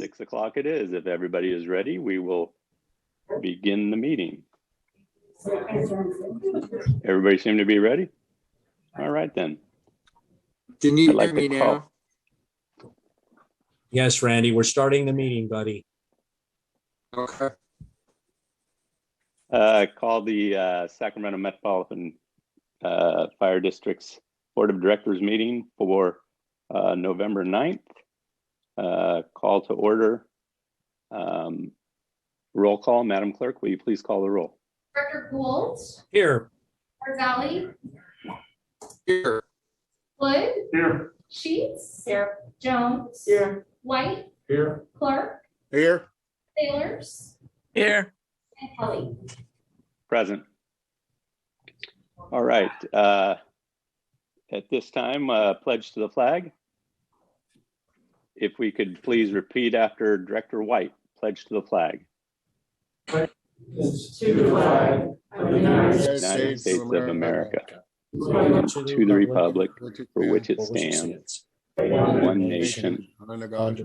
6 o'clock it is. If everybody is ready, we will begin the meeting. Everybody seem to be ready? All right then. Can you hear me now? Yes, Randy, we're starting the meeting, buddy. Okay. Call the Sacramento Metropolitan Fire District's Board of Directors meeting for November 9th. Call to order. Roll call. Madam Clerk, will you please call the roll? Director Gould. Here. Barzali. Here. Wood. Here. Sheets. Here. Jones. Here. White. Here. Clark. Here. Sailors. Here. And Kelly. Present. All right. At this time, pledge to the flag. If we could please repeat after Director White, pledge to the flag. To the flag of the United States of America. To the republic for which it stands, one nation, under God,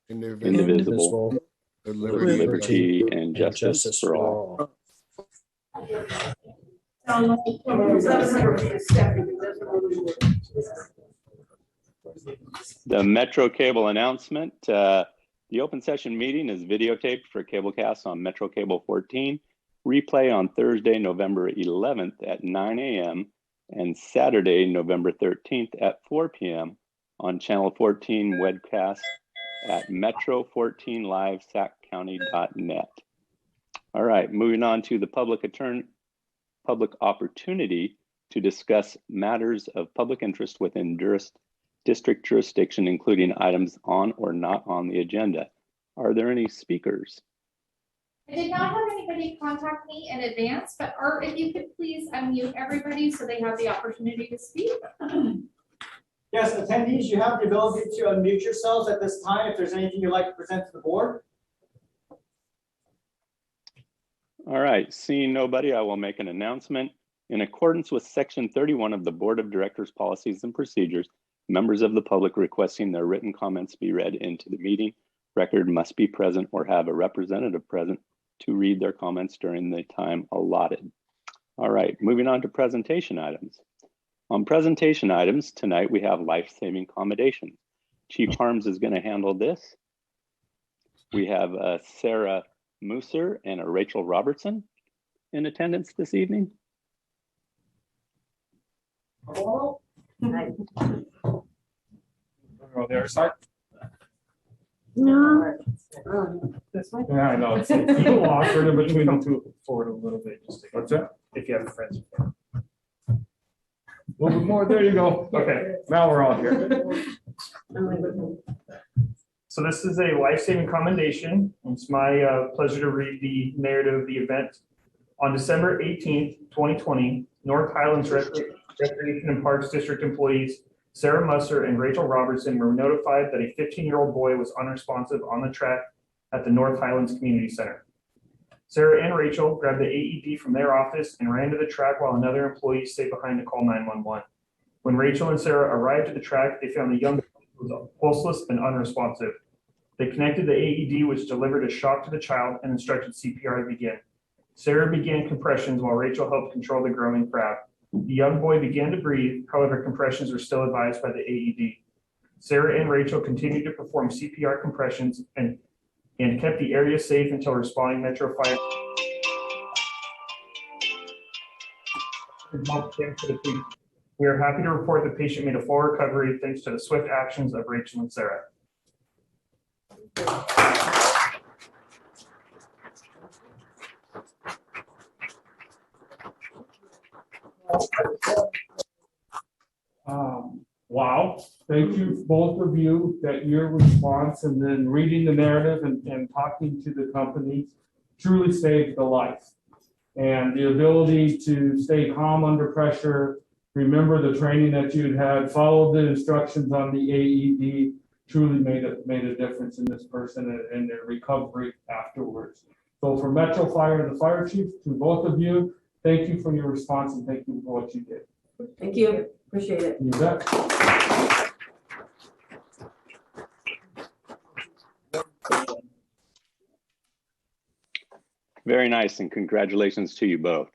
indivisible, with liberty and justice for all. The Metro Cable announcement. The open session meeting is videotaped for cablecast on Metro Cable 14, replay on Thursday, November 11th at 9 a.m. and Saturday, November 13th at 4 p.m. on Channel 14 webcast at metro14livesaccounty.net. All right, moving on to the public opportunity to discuss matters of public interest within district jurisdiction, including items on or not on the agenda. Are there any speakers? I did not have anybody contact me in advance, but Art, if you could please unmute everybody so they have the opportunity to speak. Yes, attendees, you have the ability to unmute yourselves at this time if there's anything you'd like to present to the board. All right, seeing nobody, I will make an announcement. In accordance with Section 31 of the Board of Directors Policies and Procedures, members of the public requesting their written comments be read into the meeting record must be present or have a representative present to read their comments during the time allotted. All right, moving on to presentation items. On presentation items, tonight we have life-saving accommodations. Chief Harms is going to handle this. We have Sarah Musser and Rachel Robertson in attendance this evening. Hello. Go there, start. No. Yeah, I know. It's a little awkward in between them two. Forward a little bit. Just what's that? If you have friends. A little bit more. There you go. Okay, now we're all here. So this is a life-saving commendation. It's my pleasure to read the narrative of the event. On December 18th, 2020, North Highlands Recreation and Parks District employees Sarah Musser and Rachel Robertson were notified that a 15-year-old boy was unresponsive on the track at the North Highlands Community Center. Sarah and Rachel grabbed the AED from their office and ran to the track while another employee stayed behind to call 911. When Rachel and Sarah arrived at the track, they found the young boy was pulseless and unresponsive. They connected the AED, which delivered a shock to the child, and instructed CPR to begin. Sarah began compressions while Rachel helped control the groaning crowd. The young boy began to breathe, however, compressions were still advised by the AED. Sarah and Rachel continued to perform CPR compressions and kept the area safe until responding Metro Fire came to the scene. We are happy to report the patient made a full recovery thanks to the swift actions of Rachel and Sarah. Wow. Thank you, both of you, that your response and then reading the narrative and talking to the companies truly saved the life. And the ability to stay calm under pressure, remember the training that you'd had, follow the instructions on the AED, truly made a difference in this person and their recovery afterwards. So for Metro Fire and the fire chief, to both of you, thank you for your response and thank you for what you did. Thank you. Appreciate it. You bet. Very nice, and congratulations to you both.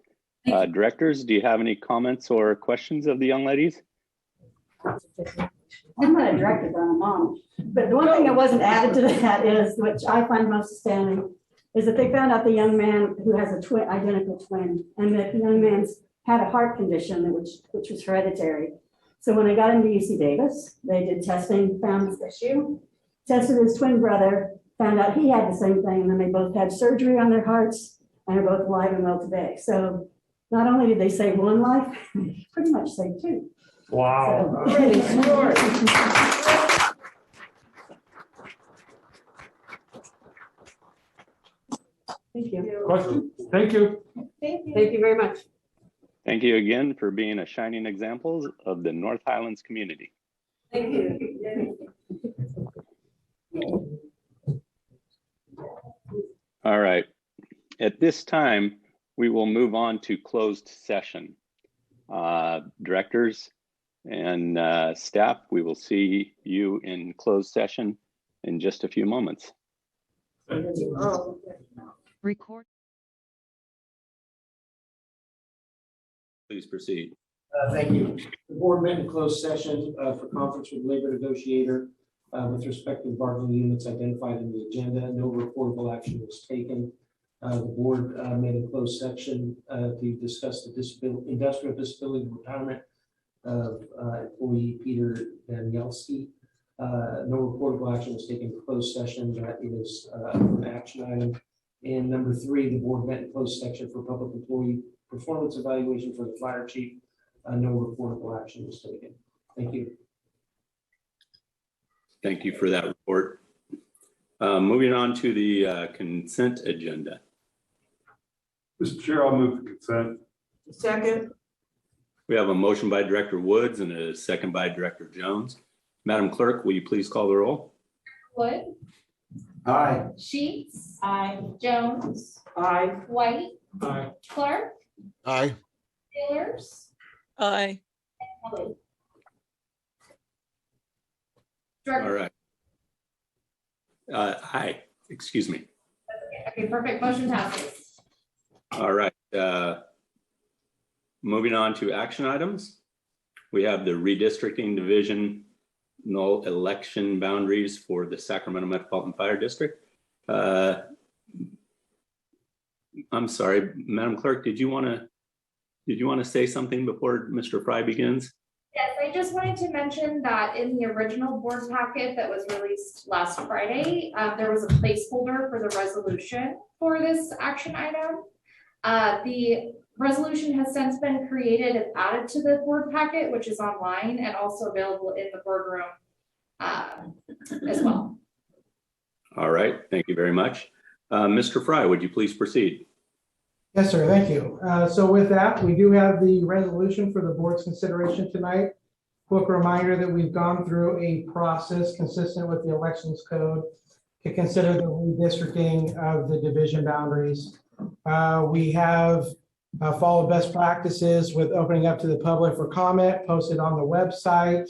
Directors, do you have any comments or questions of the young ladies? I'm not a director, but I'm a mom. But the one thing that wasn't added to that is, which I find most astounding, is that they found out the young man who has a twin, identical twin, and that the young man's had a heart condition which was hereditary. So when they got him to UC Davis, they did testing, found this issue, tested his twin brother, found out he had the same thing, and then they both had surgery on their hearts and are both alive and well today. So not only did they save one life, they pretty much saved two. Wow. Thank you. Question? Thank you. Thank you very much. Thank you again for being a shining example of the North Highlands community. Thank you. All right. At this time, we will move on to closed session. Directors and staff, we will see you in closed session in just a few moments. Record. Please proceed. Thank you. The board met in closed session for conference with labor negotiator with respect to bargaining units identified in the agenda. No reportable action was taken. The board met in closed section to discuss the industrial disability retirement of employee Peter Danielski. No reportable action was taken in closed session. That is an action item. And number 3, the board met in closed section for public employee performance evaluation for the fire chief. No reportable action was taken. Thank you. Thank you for that report. Moving on to the consent agenda. Mr. Chair, I'll move the consent. Second. We have a motion by Director Woods and a second by Director Jones. Madam Clerk, will you please call the roll? Wood, Aye. Sheets, Aye. Jones, Aye. White, Aye. Clark, Aye. Taylors, Aye. Kelly. All Director, right. Aye, excuse me. okay, perfect, motion passes. All right. Moving on to action items. We have the redistricting division null election boundaries for the Sacramento Metropolitan Fire District. I'm sorry, Madam Clerk, did you want to say something before Mr. Fry begins? Yes, I just wanted to mention that in the original board packet that was released last Friday, there was a placeholder for the resolution for this action item. The resolution has since been created and added to the board packet, which is online and also available in the boardroom as well. All right, thank you very much. Mr. Fry, would you please proceed? Yes, sir. Thank you. So with that, we do have the resolution for the board's consideration tonight. Quick reminder that we've gone through a process consistent with the elections code to consider the redistricting of the division boundaries. We have followed best practices with opening up to the public for comment, posted on the website.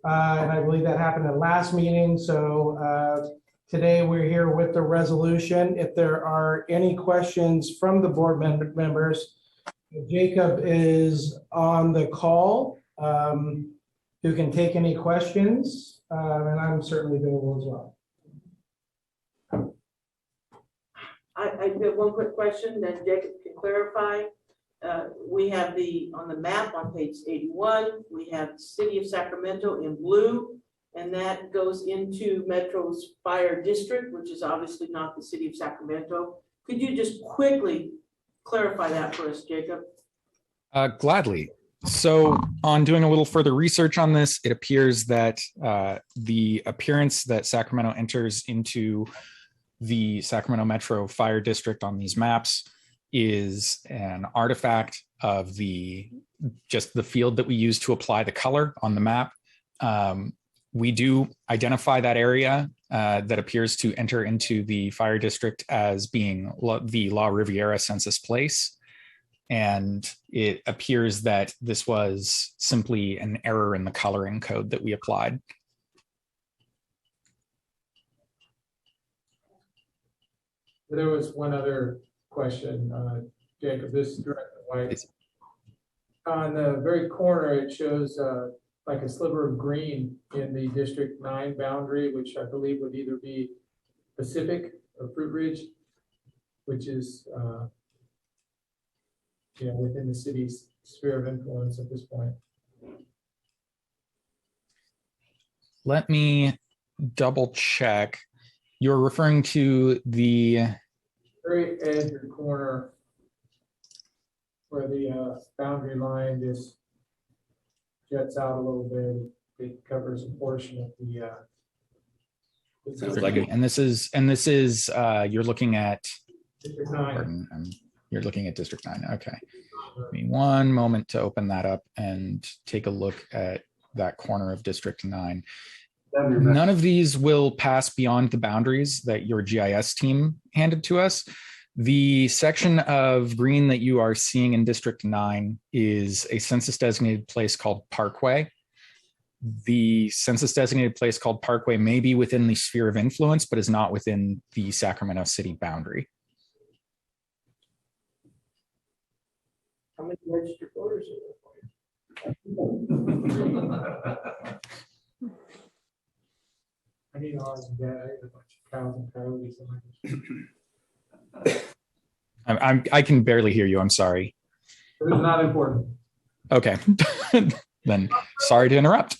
And I believe that happened at last meeting. So today we're here with the resolution. If there are any questions from the board members, Jacob is on the call who can take any questions, and I'm certainly available as well. I have one quick question that Jacob can clarify. We have on the map on page 81, we have the city of Sacramento in blue, and that goes into Metro's fire district, which is obviously not the city of Sacramento. Could you just quickly clarify that for us, Jacob? Gladly. So on doing a little further research on this, it appears that the appearance that Sacramento enters into the Sacramento Metro Fire District on these maps is an artifact of just the field that we use to apply the color on the map. We do identify that area that appears to enter into the fire district as being the La Riviera Census Place. And it appears that this was simply an error in the coloring code that we applied. There was one other question, Jacob, this is Director White. On the very corner, it shows like a sliver of green in the District 9 boundary, which I believe would either be Pacific or Fruit Ridge, which is within the city's sphere of influence at this point. Let me double check. You're referring to the very edge or corner where the boundary line just jets out a little bit. It covers a portion of the. Sounds like it. And this is you're looking at. District 9. Pardon, you're looking at District 9. Okay. Give me one moment to open that up and take a look at that corner of District 9. None of these will pass beyond the boundaries that your GIS team handed to us. The section of green that you are seeing in District 9 is a census designated place called Parkway. The census designated place called Parkway may be within the sphere of influence, but is not within the Sacramento city boundary. How many registered voters are I need ours and dad. I have a bunch of cows and coyotes. I can barely hear you. I'm sorry. It is not important. Okay. Then sorry to interrupt.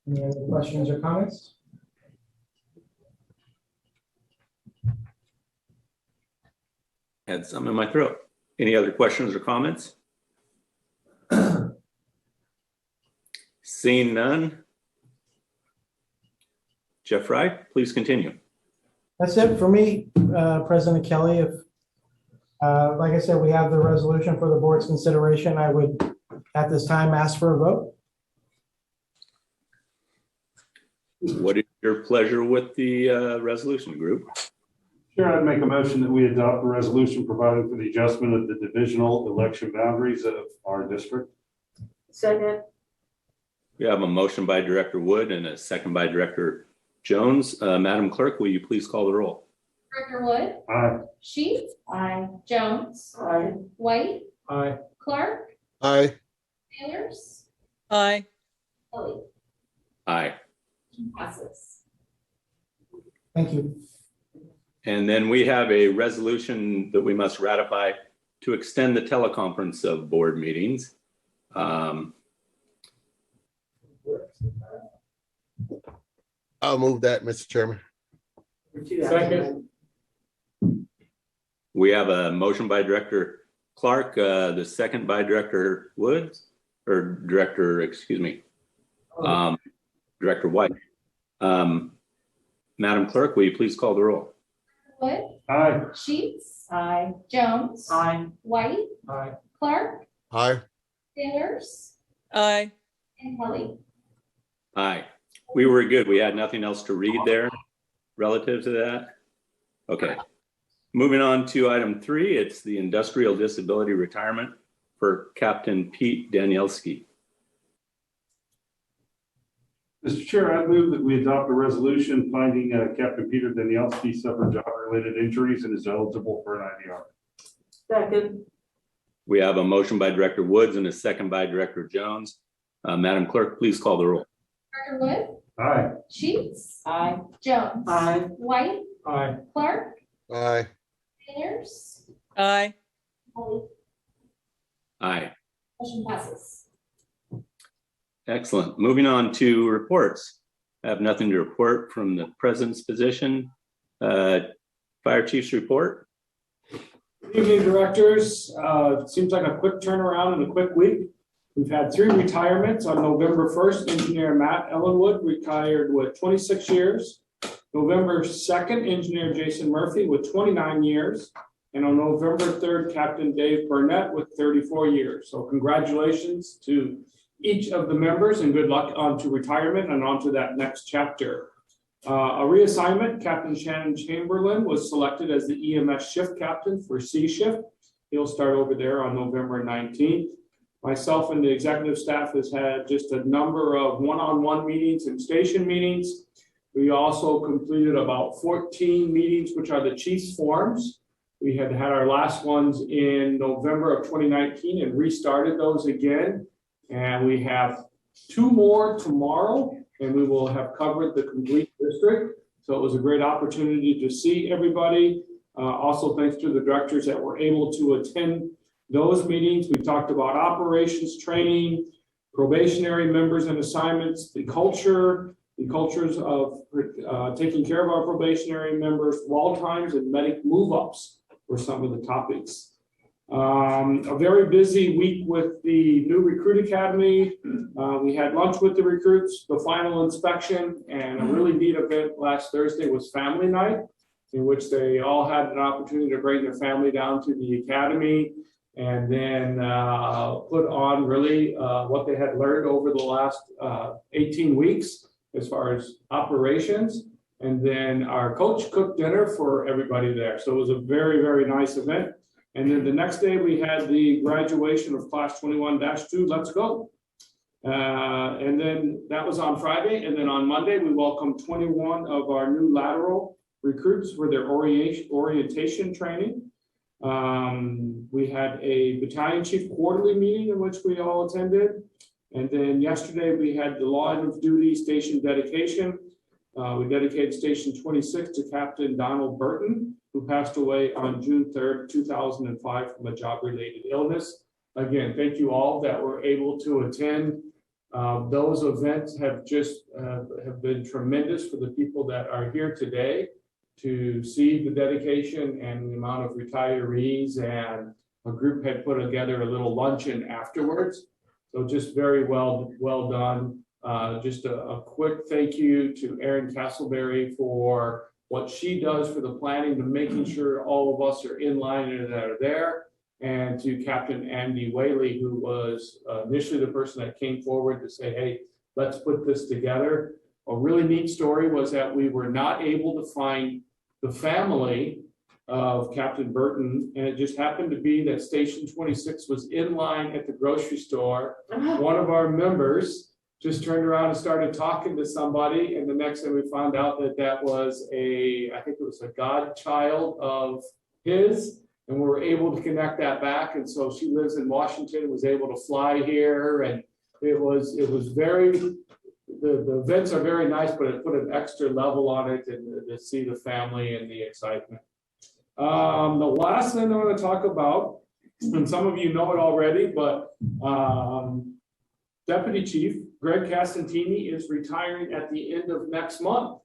Any other questions or comments? Had some in my throat. Any other questions or comments? Seeing none. Jeff Fry, please continue. That's it for me, President Kelly. If, like I said, we have the resolution for the board's consideration, I would at this time ask for a vote. What is your pleasure with the resolution, group? Sure, I'd make a motion that we adopt a resolution providing for the adjustment of the divisional election boundaries of our district. Second. We have a motion by Director Wood and a second by Director Jones. Madam Clerk, will you please call the roll? Director Wood? Aye. Sheets? Aye. Jones? Aye. White? Aye. Clark? Aye. Taylors? Aye. Kelly? Aye. Passes. Thank you. And then we have a resolution that we must ratify to extend the teleconference of board meetings. I'll move that, Mr. Chairman. Second. We have a motion by Director Clark, the second by Director Woods, or Director, excuse me, Director White. Madam Clerk, will you please call the roll? Wood? Aye. Sheets? Aye. Jones? Aye. White? Aye. Clark? Aye. Taylors? Aye. And Kelly? Aye. We were good. We had nothing else to read there relative to that. Okay. Moving on to item 3, it's the industrial disability retirement for Captain Pete Danielski. Mr. Chair, I move that we adopt a resolution finding Captain Peter Danielski suffered job-related injuries and is eligible for an IDR. Second. We have a motion by Director Woods and a second by Director Jones. Madam Clerk, please call the roll. Director Wood? Aye. Sheets? Aye. Jones? Aye. White? Aye. Clark? Aye. Taylors? Aye. Kelly? Aye. Motion passes. Excellent. Moving on to reports. I have nothing to report from the president's position. Fire Chief's report. Good evening, directors. Seems like a quick turnaround in a quick week. We've had 3 retirements. On November 1st, Engineer Matt Ellenwood retired with 26 years. November 2nd, Engineer Jason Murphy with 29 years. And on November 3rd, Captain Dave Burnett with 34 years. So congratulations to each of the members and good luck on to retirement and on to that next chapter. A reassignment, Captain Shannon Chamberlain was selected as the EMS shift captain for C shift. He'll start over there on November 19th. Myself and the executive staff has had just a number of one-on-one meetings and station meetings. We also completed about 14 meetings, which are the chief's forums. We had our last ones in November of 2019 and restarted those again. And we have 2 more tomorrow, and we will have covered the complete district. So it was a great opportunity to see everybody. Also, thanks to the directors that were able to attend those meetings. We talked about operations training, probationary members and assignments, the cultures of taking care of our probationary members, wall times, and medic move-ups were some of the topics. A very busy week with the new recruit academy. We had lunch with the recruits, the final inspection, and a really neat event last Thursday was family night, in which they all had an opportunity to bring their family down to the academy and then put on really what they had learned over the last 18 weeks as far as operations. And then our coach cooked dinner for everybody there. So it was a very, very nice event. And then the next day we had the graduation of class 21-2, let's go. And then that was on Friday. And then on Monday, we welcomed 21 of our new lateral recruits for their orientation training. We had a battalion chief quarterly meeting in which we all attended. And then yesterday we had the line of duty station dedication. We dedicated station 26 to Captain Donald Burton, who passed away on June 3rd, 2005 from a job-related illness. Again, thank you all that were able to attend. Those events have just have been tremendous for the people that are here today to see the dedication and the amount of retirees, and a group had put together a little luncheon afterwards. So just very well done. Just a quick thank you to Erin Castleberry for what she does for the planning, to making sure all of us are in line and that are there, and to Captain Andy Whaley, who was initially the person that came forward to say, hey, let's put this together. A really neat story was that we were not able to find the family of Captain Burton, and it just happened to be that station 26 was in line at the grocery store. One of our members just turned around and started talking to somebody, and the next thing we found out that was I think it was a godchild of his, and we were able to connect that back. And so she lives in Washington, was able to fly here, and it was very, the events are very nice, but it put an extra level on it, and to see the family and the excitement. The last thing I want to talk about, and some of you know it already, but Deputy Chief Greg Castantini is retiring at the end of next month.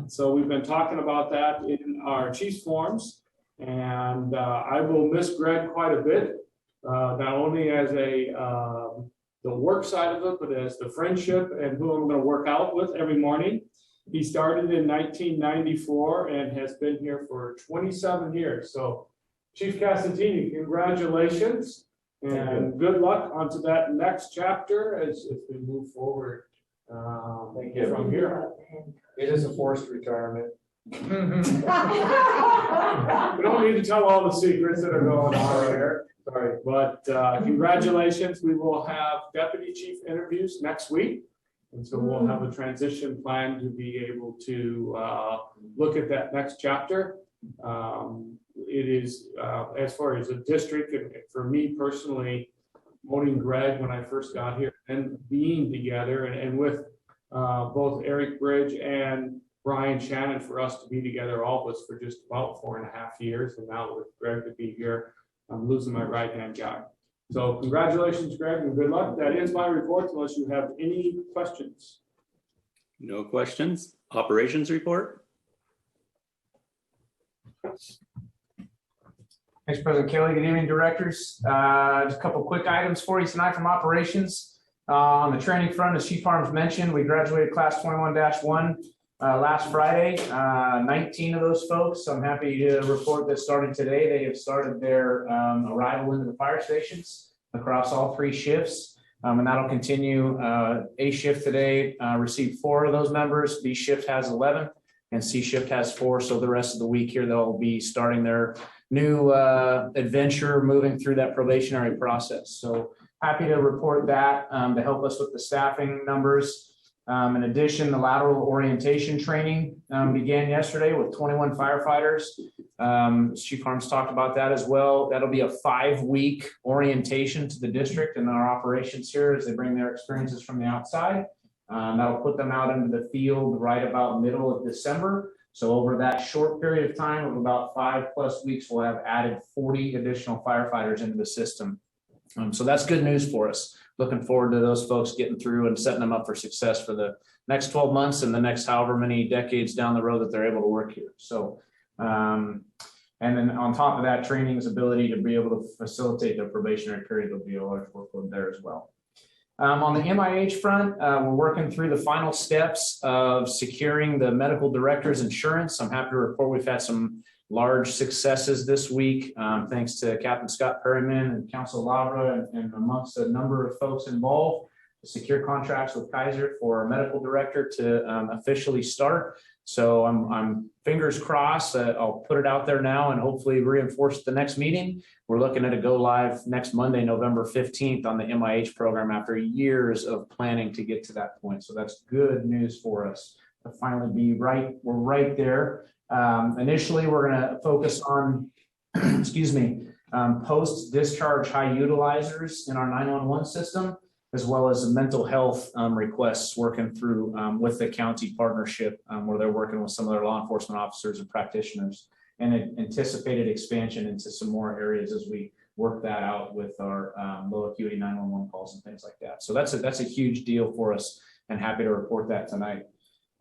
So we've been talking about that in our chief's forums, and I will miss Greg quite a bit, not only as the work side of it, but as the friendship and who I'm going to work out with every morning. He started in 1994 and has been here for 27 years. So Chief Castantini, congratulations and good luck onto that next chapter as we move forward Thank you. from here. It is a forced retirement. We don't need to tell all the secrets that are going on here. Sorry, but congratulations. We will have deputy chief interviews next week. And so we'll have a transition plan to be able to look at that next chapter. It is, as far as a district, and for me personally, owning Greg when I first got here and being together and with both Eric Bridge and Brian Shannon, for us to be together, all of us, for just about 4.5 years. And now with Greg to be here, I'm losing my right-hand guy. So congratulations, Greg, and good luck. That ends my report, unless you have any questions. No questions. Operations report. Thanks, President Kelly. Good evening, directors. Just a couple quick items for you tonight from operations. On the training front, as Chief Arms mentioned, we graduated class 21-1 last Friday. 19 of those folks, I'm happy to report that started today. They have started their arrival into the fire stations across all 3 shifts. And that'll continue. A shift today received 4 of those members. B shift has 11 and C shift has 4. So the rest of the week here, they'll be starting their new adventure, moving through that probationary process. So happy to report that to help us with the staffing numbers. In addition, the lateral orientation training began yesterday with 21 firefighters. Chief Harms talked about that as well. That'll be a 5-week orientation to the district and our operations here as they bring their experiences from the outside. That'll put them out into the field right about middle of December. So over that short period of time of about 5+ weeks, we'll have added 40 additional firefighters into the system. So that's good news for us. Looking forward to those folks getting through and setting them up for success for the next 12 months and the next however many decades down the road that they're able to work here. So, and then on top of that, training's ability to be able to facilitate their probationary period will be a large workload there as well. On the MIH front, we're working through the final steps of securing the medical director's insurance. I'm happy to report we've had some large successes this week, thanks to Captain Scott Perryman and Council Lavra and amongst a number of folks involved to secure contracts with Kaiser for our medical director to officially start. So I'm fingers crossed. I'll put it out there now and hopefully reinforce at the next meeting. We're looking at a go live next Monday, November 15th on the MIH program after years of planning to get to that point. So that's good news for us to finally be right. We're right there. Initially, we're going to focus on, excuse me, post-discharge high utilizers in our 911 system, as well as mental health requests working through with the county partnership where they're working with some of their law enforcement officers and practitioners, and an anticipated expansion into some more areas as we work that out with our low acuity 911 calls and things like that. So that's a huge deal for us and happy to report that tonight.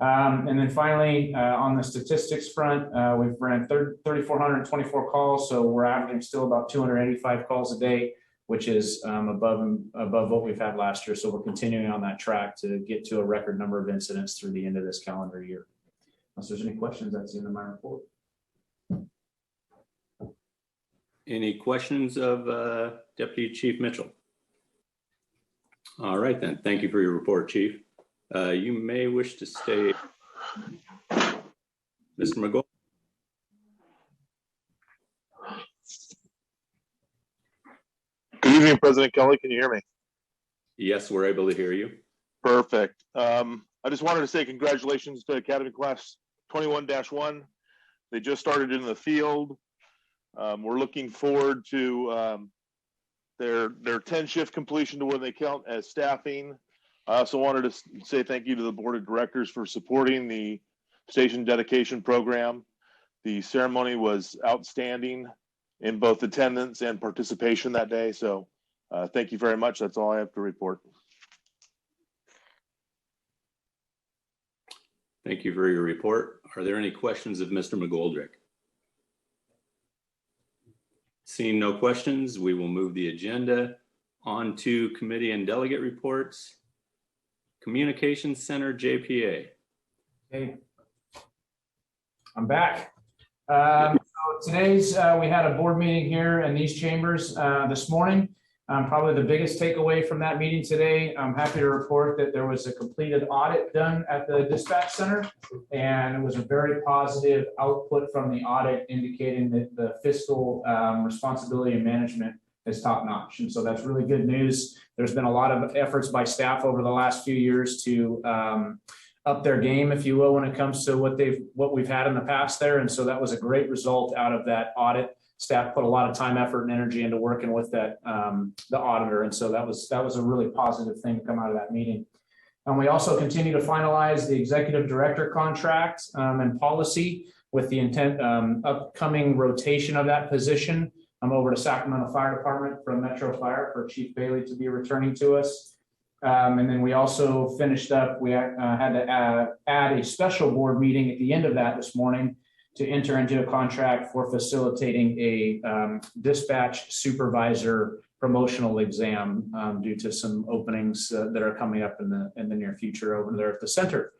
And then finally, on the statistics front, we've ran 3,424 calls, so we're averaging still about 285 calls a day, which is above what we've had last year. So we're continuing on that track to get to a record number of incidents through the end of this calendar year. Unless there's any questions, that's the end of my report. Any questions of Deputy Chief Mitchell? All right, then. Thank you for your report, Chief. You may wish to stay. Mr. McGold. Good evening, President Kelly. Can you hear me? Yes, we're able to hear you. Perfect. I just wanted to say congratulations to Academy Class 21-1. They just started in the field. We're looking forward to their 10-shift completion to where they count as staffing. I also wanted to say thank you to the Board of Directors for supporting the station dedication program. The ceremony was outstanding in both attendance and participation that day. So thank you very much. That's all I have to report. Thank you for your report. Are there any questions of Mr. McGoldrick? Seeing no questions, we will move the agenda on to committee and delegate reports. Communications Center, JPA. Hey, I'm back. So today's, we had a board meeting here in these chambers this morning. Probably the biggest takeaway from that meeting today, I'm happy to report that there was a completed audit done at the dispatch center, and it was a very positive output from the audit indicating that the fiscal responsibility and management is top notch. And so that's really good news. There's been a lot of efforts by staff over the last few years to up their game, if you will, when it comes to what we've had in the past there. And so that was a great result out of that audit. Staff put a lot of time, effort, and energy into working with that the auditor. And so that was a really positive thing to come out of that meeting. And we also continue to finalize the executive director contract and policy with the intent upcoming rotation of that position. I'm over to Sacramento Fire Department from Metro Fire for Chief Bailey to be returning to us. And then we also finished up, we had to add a special board meeting at the end of that this morning to enter into a contract for facilitating a dispatch supervisor promotional exam due to some openings that are coming up in the near future over there at the center.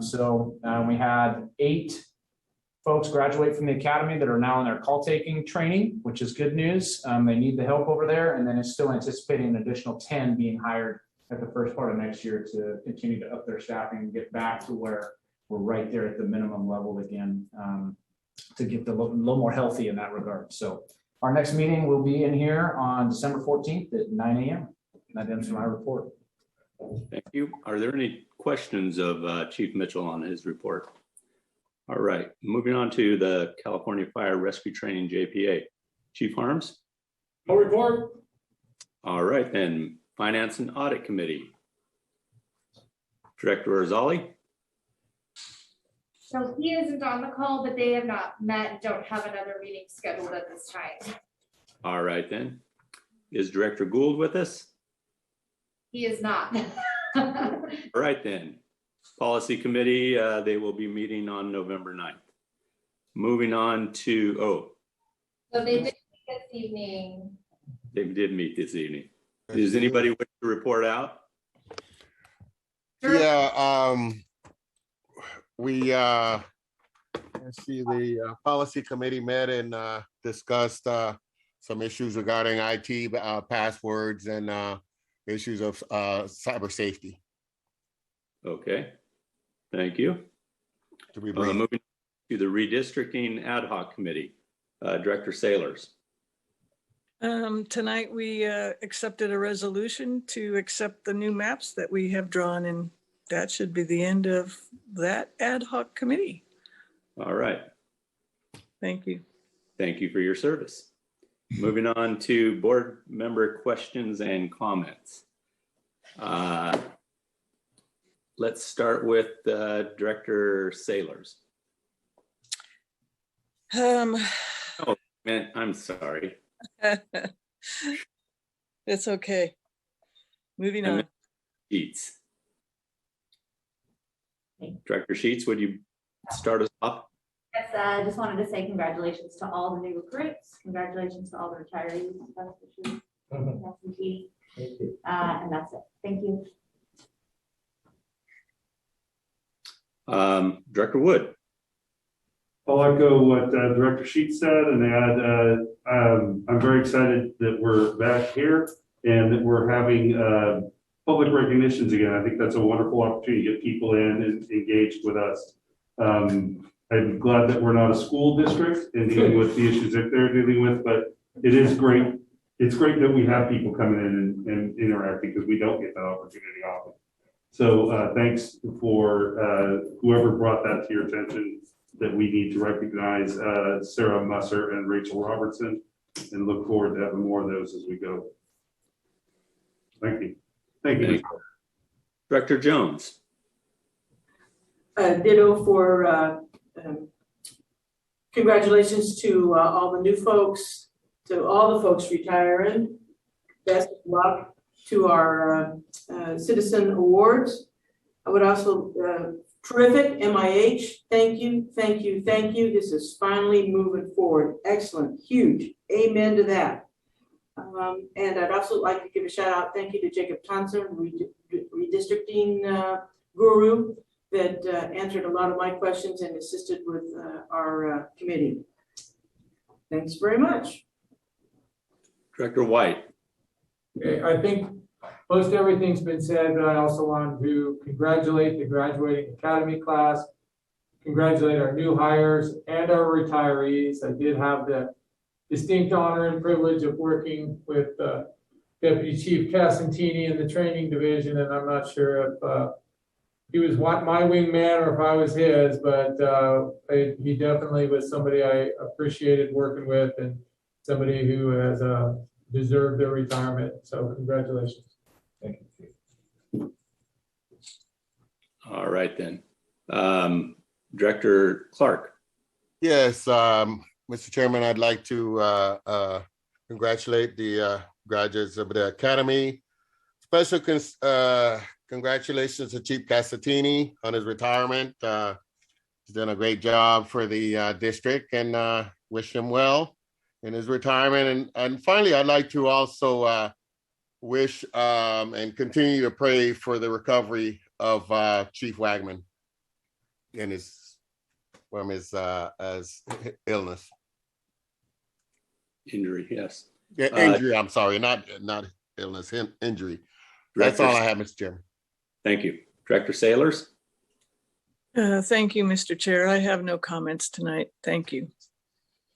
So we had 8 folks graduate from the academy that are now in their call taking training, which is good news. They need the help over there, and then it's still anticipating an additional 10 being hired at the first part of next year to continue to up their staffing and get back to where we're right there at the minimum level again, to get a little more healthy in that regard. So Our next meeting will be in here on December 14th at 9 a.m. And that ends my report. Thank you. Are there any questions of Chief Mitchell on his report? All right, moving on to the California Fire Rescue Training JPA. Chief Harms? No report. All right, then Finance and Audit Committee. Director Arzali? So he isn't on the call, but they have not met and don't have another meeting scheduled at this time. All right, then. Is Director Gould with us? He is not. All right, then. Policy Committee, they will be meeting on November 9th. Moving on to, So they did meet this evening. they did meet this evening. Does anybody wish to report out? Yeah, we, let's see, the policy committee met and discussed some issues regarding IT passwords and issues of cyber safety. Okay, thank you. To be brief. Moving to the Redistricting Ad Hoc Committee, Director Sailors. Tonight, we accepted a resolution to accept the new maps that we have drawn, and that should be the end of that ad hoc committee. All right. Thank you. Thank you for your service. Moving on to board member questions and comments. Let's start with Director Sailors. Oh, man, I'm sorry. It's okay. Moving on. Sheets. Director Sheets, would you start us off? Yes, I just wanted to say congratulations to all the new recruits. Congratulations to all the retirees. And that's it. Thank you. Director Wood. I'll echo what Director Sheets said and add, I'm very excited that we're back here and that we're having public recognitions again. I think that's a wonderful opportunity to get people in and engaged with us. I'm glad that we're not a school district and dealing with the issues that they're dealing with, but it is great. It's great that we have people coming in and interacting because we don't get that opportunity often. So thanks for whoever brought that to your attention, that we need to recognize Sarah Musser and Rachel Robertson, and look forward to having more of those as we go. Thank you. Thank you. Director Jones. Ditto for congratulations to all the new folks, to all the folks retiring. Best of luck to our citizen awards. I would also, terrific, MIH, thank you, thank you, thank you. This is finally moving forward. Excellent, huge, amen to that. And I'd also like to give a shout out, thank you to Jacob Thompson, redistricting guru, that answered a lot of my questions and assisted with our committee. Thanks very much. Director White. Okay, I think most everything's been said, but I also want to congratulate the graduating academy class, congratulate our new hires and our retirees. I did have the distinct honor and privilege of working with Deputy Chief Cassantini in the training division, and I'm not sure if he was my wingman or if I was his, but he definitely was somebody I appreciated working with and somebody who has deserved their retirement. So congratulations. Thank you. All right, then. Director Clark. Yes, Mr. Chairman, I'd like to congratulate the graduates of the Academy. Special congratulations to Chief Cassatini on his retirement. He's done a great job for the district, and wish him well in his retirement. And finally, I'd like to also wish and continue to pray for the recovery of Chief Wagman in from his illness. Injury, yes. Yeah, injury, I'm sorry, not illness, injury. That's all I have, Mr. Chairman. Thank you. Director Sailors. Thank you, Mr. Chair. I have no comments tonight. Thank you.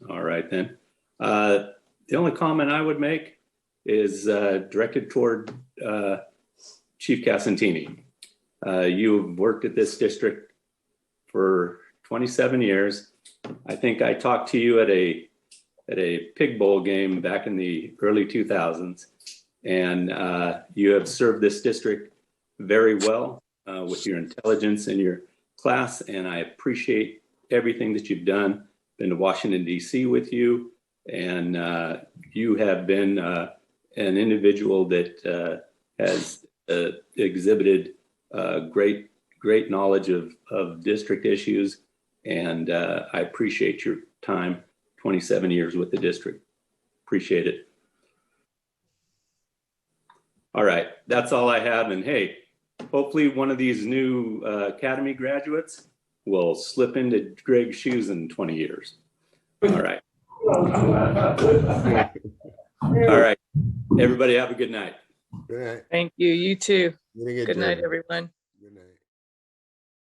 All right, then. The only comment I would make is directed toward Chief Casantini. You've worked at this district for 27 years. I think I talked to you at a pig bowl game back in the early 2000s, and you have served this district very well with your intelligence and your class, and I appreciate everything that you've done. Been to Washington, D.C. with you, and you have been an individual that has exhibited great knowledge of district issues, and I appreciate your time, 27 years with the district. Appreciate it. All right, that's all I have, and hey, hopefully one of these new Academy graduates will slip into Greg's shoes in 20 years. All right. All right. Everybody have a good night. Good night. Thank you. You too. Good Good night, everyone.